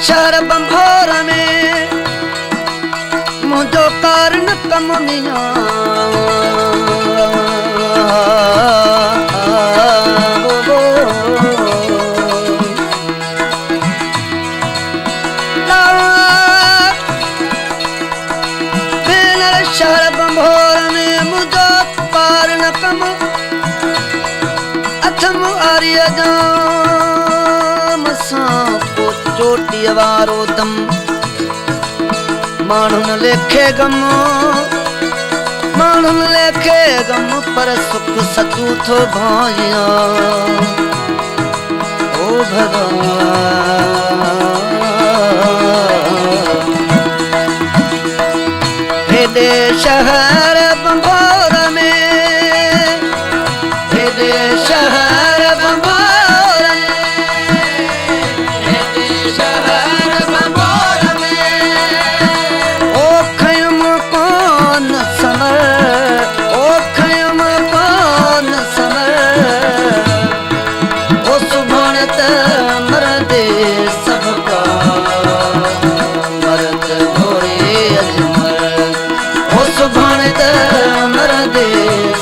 शहर बंभोर में मुझो कारण कमुनिया शहर बंभोर में मुझो कारण कम अथम आर्य जाम को चोटी वारो दम माण्हुन लेखे गम पर सुख सचू थो भाया ओ भगवान हेदे शहर बंभोर में हेदे शहर बंभोर ओ खयम कौन समर ओ सुभाण त मरदे सबका मरद घोड़े अजमर ओ सुभाण त मरदे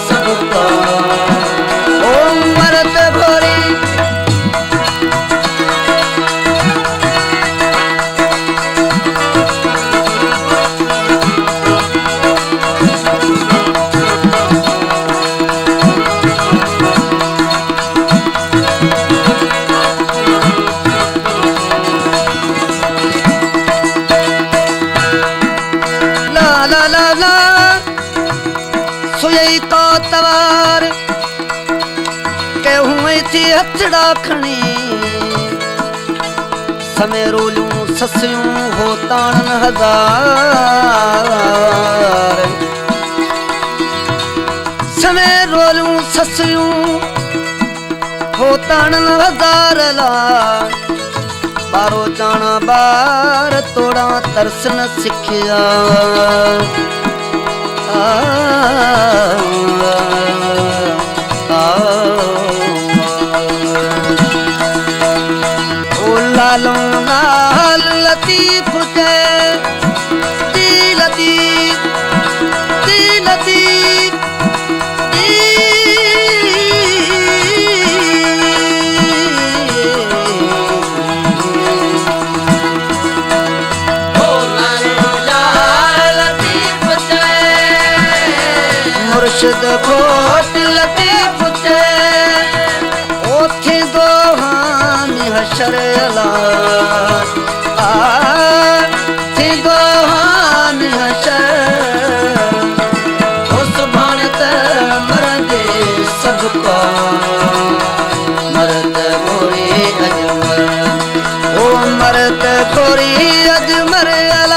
सबका ओ मरद घोड़े सुई का तवार के हुए थी हथड़ा खणी समय रोलूं ससियूं हो ताणन हजार समय रोलूं ससियूं हो ताणन हजार ला बारो जाना बार तोड़ा तरस न सिखिया ओ लालो नाल लतीफ के दी लतीफ मुर्शिद खोट लतीफ ते ओथे दोहानी हशर अला थी दोहानी हशर ओ सुभाण त मरदे सबका मरद घोड़ी अजमर ओ मरद घोड़ी अजमर अला